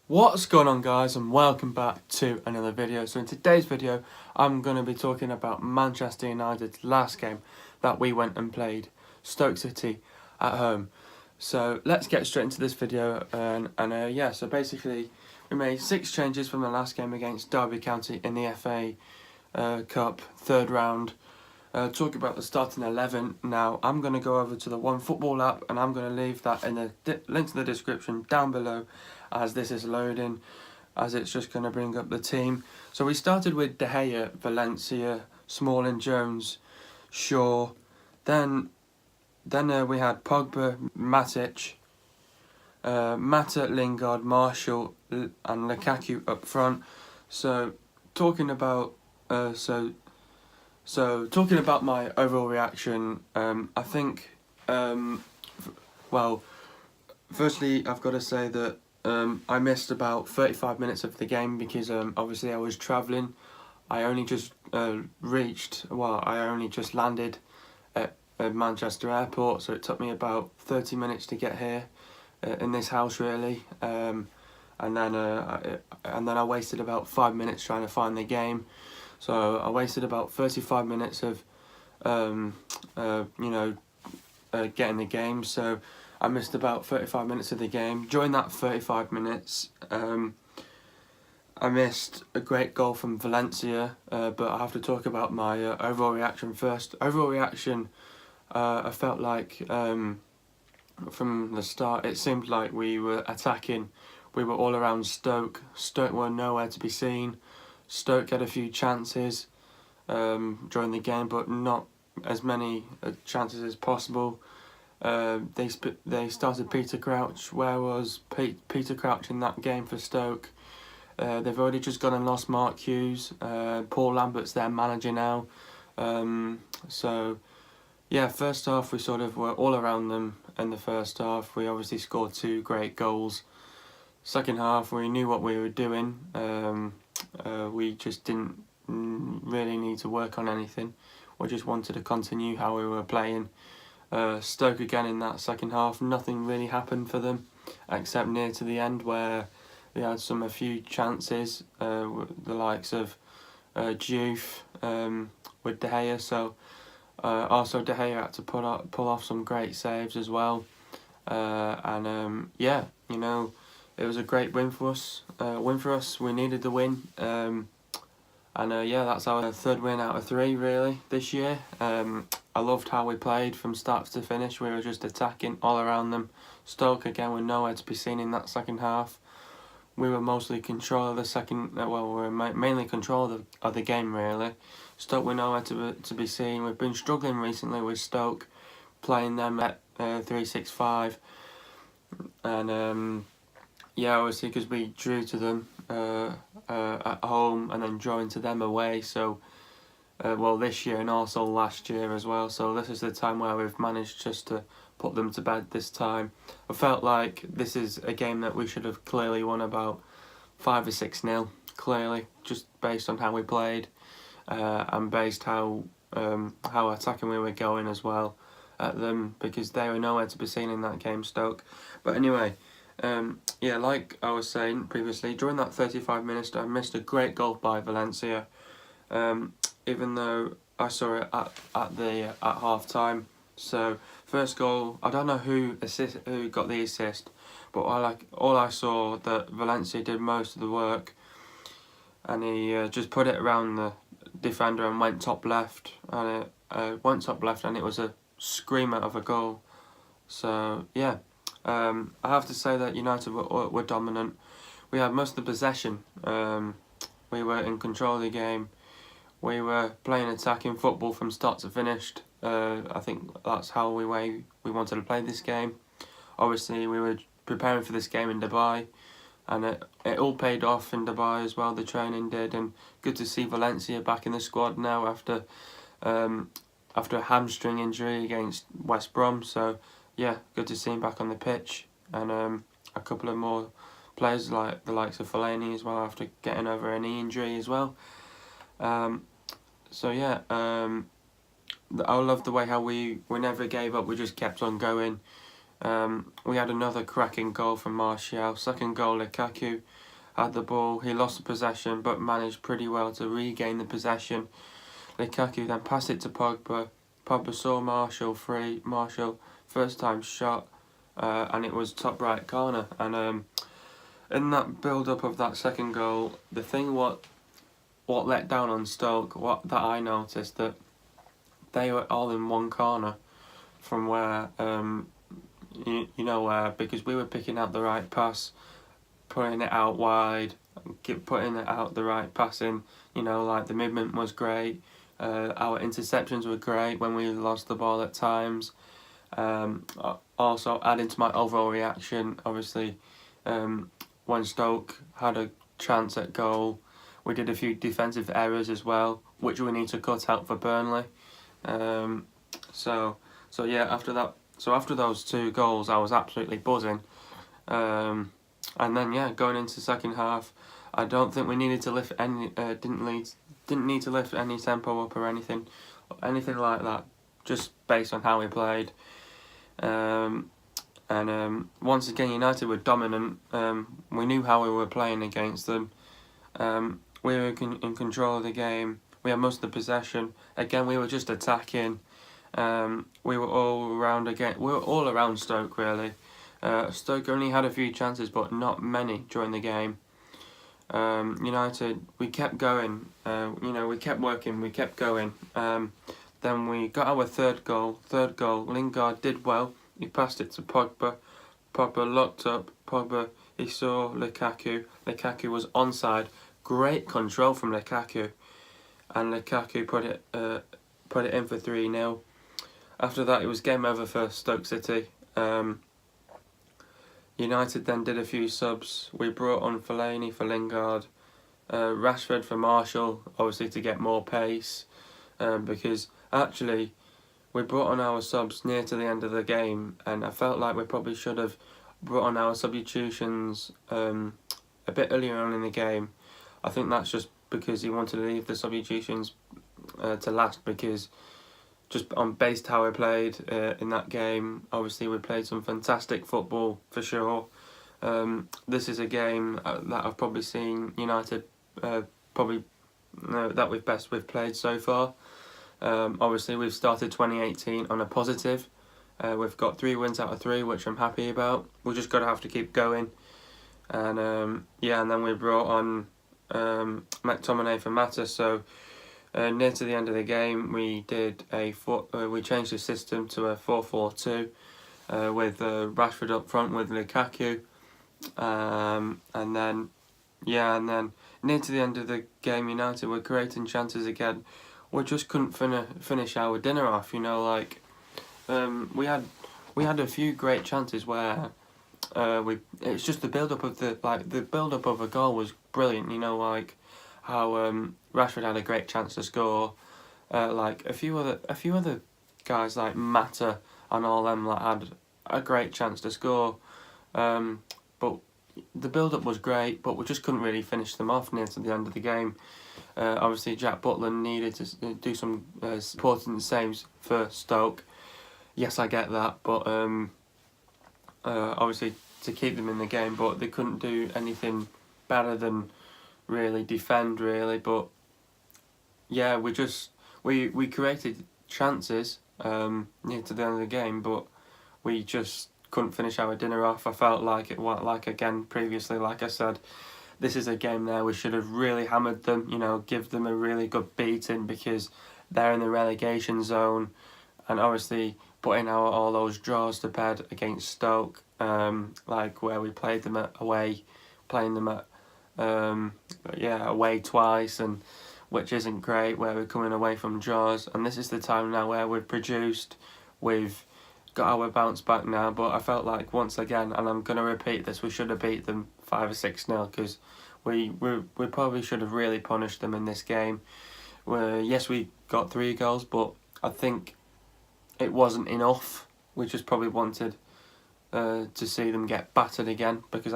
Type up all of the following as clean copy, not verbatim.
What's going on, guys, and welcome back to another video. So in today's video I'm going to be talking about Manchester United's last game that we went and played, Stoke City at home. So let's get straight into this video. So basically we made 6 changes from the last game against Derby County in the FA Cup third round. Talk about the starting 11 now. I'm going to go over to the OneFootball app and I'm going to leave that in the link to the description down below as this is loading, as it's just going to bring up the team. So we started with De Gea, Valencia, Smalling, Jones, Shaw. Then we had Pogba, Matic, Mata, Lingard, Marshall and Lukaku up front. So talking about talking about my overall reaction, I think, firstly I've got to say that I missed about 35 minutes of the game because obviously I was travelling. I only just landed at Manchester Airport, so it took me about 30 minutes to get here in this house really, and then I wasted about 5 minutes trying to find the game. So I wasted about 35 minutes of getting the game, so I missed about 35 minutes of the game. During that 35 minutes, I missed a great goal from Valencia, but I have to talk about my overall reaction first. Overall reaction, I felt like from the start it seemed like we were attacking. We were all around Stoke. Stoke were nowhere to be seen. Stoke had a few chances during the game, but not as many chances as possible. They started Peter Crouch. Where was Peter Crouch in that game for Stoke? They've already just gone and lost Mark Hughes. Paul Lambert's their manager now. So yeah, first half we sort of were all around them in the first half. We obviously scored 2 great goals. Second half we knew what we were doing. We just didn't really need to work on anything. We just wanted to continue how we were playing. Stoke again in that second half, nothing really happened for them except near to the end where they had a few chances, the likes of Diouf with De Gea. So also De Gea had to pull off some great saves as well, yeah, you know, it was a great win for us. We needed the win, yeah, that's our 3rd win out of 3 really this year. I loved how we played from start to finish. We were just attacking all around them. Stoke again were nowhere to be seen in that second half. We were mostly control of the second. We were mainly control of the game really. Stoke were nowhere to be seen. We've been struggling recently with Stoke, playing them at 3-6-5, and yeah, obviously because we drew to them at home and then drawing to them away. So this year and also last year as well. So this is the time where we've managed just to put them to bed this time. I felt like this is a game that we should have clearly won about 5 or 6-0, clearly, just based on how we played and based how attacking we were going as well at them, because they were nowhere to be seen in that game, Stoke. But anyway, yeah, like I was saying previously, during that 35 minutes I missed a great goal by Valencia. Even though I saw it at half time. So first goal, I don't know who got the assist, but all I saw that Valencia did most of the work, and he just put it around the defender and went top left, and it was a screamer of a goal. So yeah, I have to say that United were dominant. We had most of the possession. We were in control of the game. We were playing attacking football from start to finish. I think that's how we wanted to play this game. Obviously, we were preparing for this game in Dubai, and it all paid off in Dubai as well. The training did, and good to see Valencia back in the squad now after a hamstring injury against West Brom. So yeah, good to see him back on the pitch, and a couple of more players like the likes of Fellaini as well after getting over a knee injury as well. So yeah, I love the way how we never gave up. We just kept on going. We had another cracking goal from Martial. Second goal, Lukaku had the ball. He lost the possession but managed pretty well to regain the possession. Lukaku then passed it to Pogba. Pogba saw Martial free. Martial first time shot, and it was top right corner. And in that build up of that second goal, the thing what let down on Stoke, that I noticed, that they were all in one corner from where because we were picking out the right pass, putting it out wide, putting it out the right passing. Like the movement was great. Our interceptions were great when we lost the ball at times. Also, adding to my overall reaction, obviously, when Stoke had a chance at goal, we did a few defensive errors as well, which we need to cut out for Burnley. So yeah, after those two goals, I was absolutely buzzing. And then going into the second half, I don't think we needed to lift any. Didn't need to lift any tempo up or anything like that. Just based on how we played. Once again, United were dominant. We knew how we were playing against them. We were in control of the game. We had most of the possession. Again, we were just attacking. We were all around again. We were all around Stoke really. Stoke only had a few chances, but not many during the game. United, we kept going. We kept working. We kept going. Then we got our third goal. Lingard did well. He passed it to Pogba. Pogba looked up. He saw Lukaku. Lukaku was onside. Great control from Lukaku, and Lukaku put it in for 3-0. After that, it was game over for Stoke City. United then did a few subs. We brought on Fellaini for Lingard, Rashford for Martial, obviously to get more pace, because actually we brought on our subs near to the end of the game, and I felt like we probably should have brought on our substitutions a bit earlier on in the game. I think that's just because he wanted to leave the substitutions to last, because just based how we played in that game, obviously we played some fantastic football for sure. This is a game that I've probably seen United that we've played so far. Obviously we've started 2018 on a positive. We've got 3 wins out of 3, which I'm happy about. We're just have to keep going. And and then we brought on McTominay for Mata. So near to the end of the game, we did we changed the system to a 4-4-2 with Rashford up front with Lukaku, and then near to the end of the game, United were creating chances again. We just couldn't finish our dinner off. We had a few great chances where it's just the build up of a goal was brilliant. Like how Rashford had a great chance to score. Like a few other guys like Mata and all them had a great chance to score. But the build up was great, but we just couldn't really finish them off near to the end of the game. Obviously, Jack Butler needed to do some important saves for Stoke. Yes, I get that, but obviously to keep them in the game, but they couldn't do anything better than really defend really. But yeah, we created chances near to the end of the game, but we just couldn't finish our dinner off. I felt like again previously, like I said, this is a game there we should have really hammered them, give them a really good beating, because they're in the relegation zone, and obviously putting all those draws to bed against Stoke, like where we played them away twice, and which isn't great, where we're coming away from draws. And this is the time now where we've got our bounce back now. But I felt like once again, and I'm going to repeat this, we should have beat them 5 or 6-0, because we probably should have really punished them in this game. Yes, we got 3 goals, but I think it wasn't enough. We just probably wanted to see them get battered again, because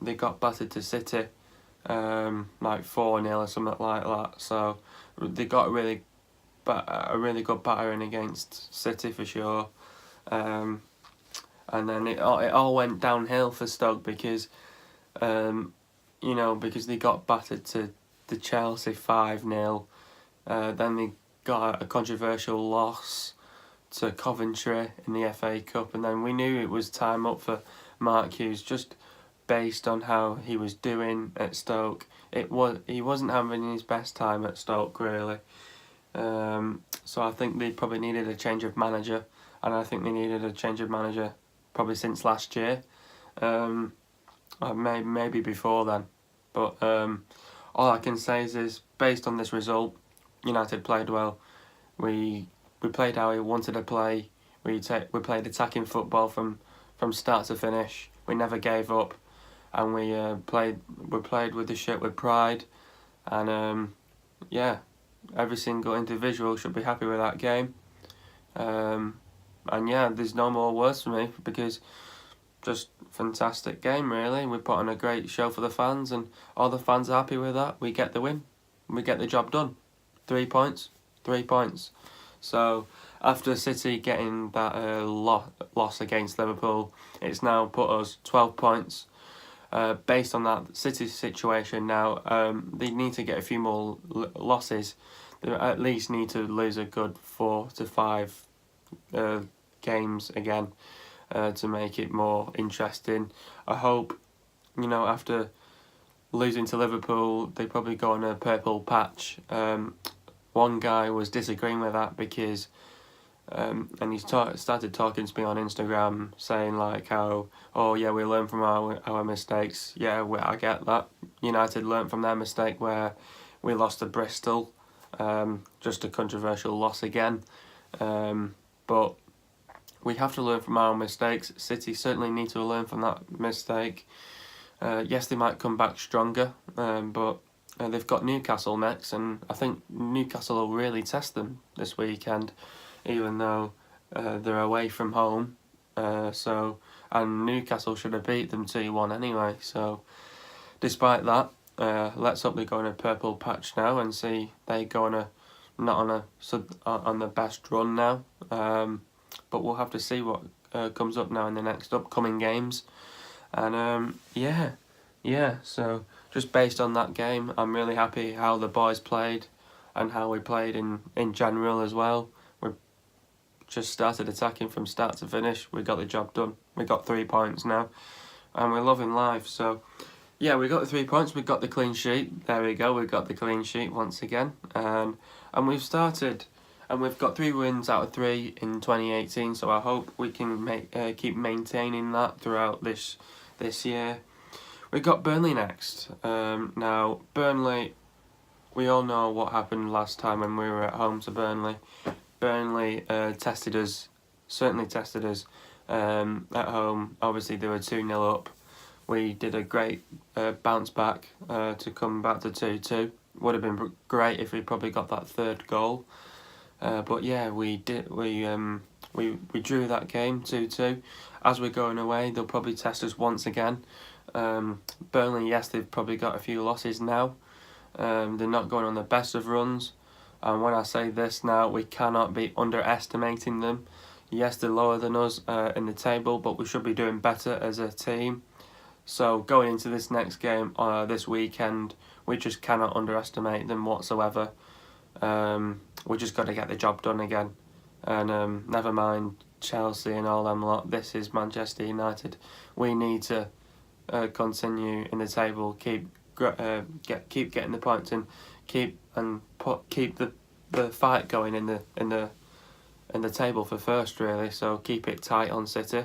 they got battered to City, like 4-0 or something like that. So they got a really good battering against City for sure. And then it all went downhill for Stoke because because they got battered to the Chelsea 5-0. Then they got a controversial loss to Coventry in the FA Cup, and then we knew it was time up for Mark Hughes, just based on how he was doing at Stoke. He wasn't having his best time at Stoke, really. So I think they probably needed a change of manager, and I think they needed a change of manager probably since last year, or maybe before then. But all I can say is based on this result, United played well. We played how we wanted to play. We played attacking football from start to finish. We never gave up, and we played with the shirt with pride, and every single individual should be happy with that game. And yeah, there's no more words for me because just fantastic game, really. We put on a great show for the fans, and all the fans are happy with that. We get the win. We get the job done. 3 points. 3 points. So after City getting that loss against Liverpool, it's now put us 12 points. Based on that City situation now, they need to get a few more losses. They at least need to lose a good 4 to 5 games again to make it more interesting. I hope, after losing to Liverpool, they probably go on a purple patch. One guy was disagreeing with that because, and he started talking to me on Instagram, saying like how, oh yeah, we learn from our mistakes. Yeah, I get that. United learned from their mistake where we lost to Bristol, just a controversial loss again. But we have to learn from our mistakes. City certainly need to learn from that mistake. Yes, they might come back stronger, but they've got Newcastle next, and I think Newcastle will really test them this weekend, even though they're away from home. And Newcastle should have beat them 2-1 anyway. So, despite that, let's hope they go on a purple patch now and see they go on on the best run now. But we'll have to see what comes up now in the next upcoming games. And so just based on that game, I'm really happy how the boys played and how we played in general as well. We just started attacking from start to finish. We got the job done. We got 3 points now, and we're loving life. So yeah, we got the 3 points. We got the clean sheet. There we go. We got the clean sheet once again, and we've started. And we've got 3 wins out of 3 in 2018, so I hope we can keep maintaining that throughout this year. We've got Burnley next. Now, Burnley, we all know what happened last time when we were at home to Burnley. Burnley certainly tested us at home. Obviously, they were 2-0 up. We did a great bounce back to come back to 2-2. Would have been great if we probably got that third goal. But yeah, we did. We drew that game 2-2. As we're going away, they'll probably test us once again. Burnley, yes, they've probably got a few losses now. They're not going on the best of runs. And when I say this now, we cannot be underestimating them. Yes, they're lower than us in the table, but we should be doing better as a team. So going into this next game this weekend, we just cannot underestimate them whatsoever. We just got to get the job done again, and never mind Chelsea and all them lot. This is Manchester United. We need to continue in the table, keep getting the points, and keep the fight going in the table for first, really. So keep it tight on City,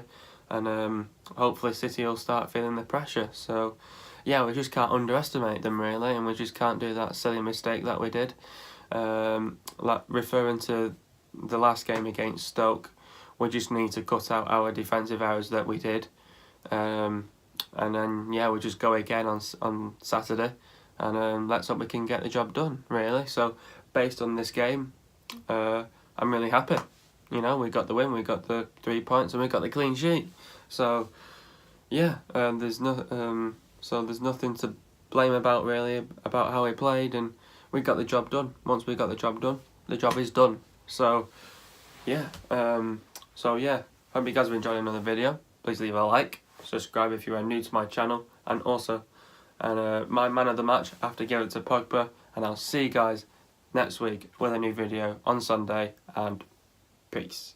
and hopefully City will start feeling the pressure. So yeah, we just can't underestimate them, really, and we just can't do that silly mistake that we did. Like referring to the last game against Stoke, we just need to cut out our defensive errors that we did, and then yeah, we just go again on Saturday, and let's hope we can get the job done, really. So based on this game, I'm really happy. We got the win, we got the 3 points, and we got the clean sheet. So yeah, there's nothing to blame about, really, about how we played, and we got the job done. Once we got the job done, the job is done. So yeah, Hope you guys have enjoyed another video. Please leave a like, subscribe if you are new to my channel, and also my man of the match, I have to give it to Pogba, and I'll see you guys next week with a new video on Sunday, and peace.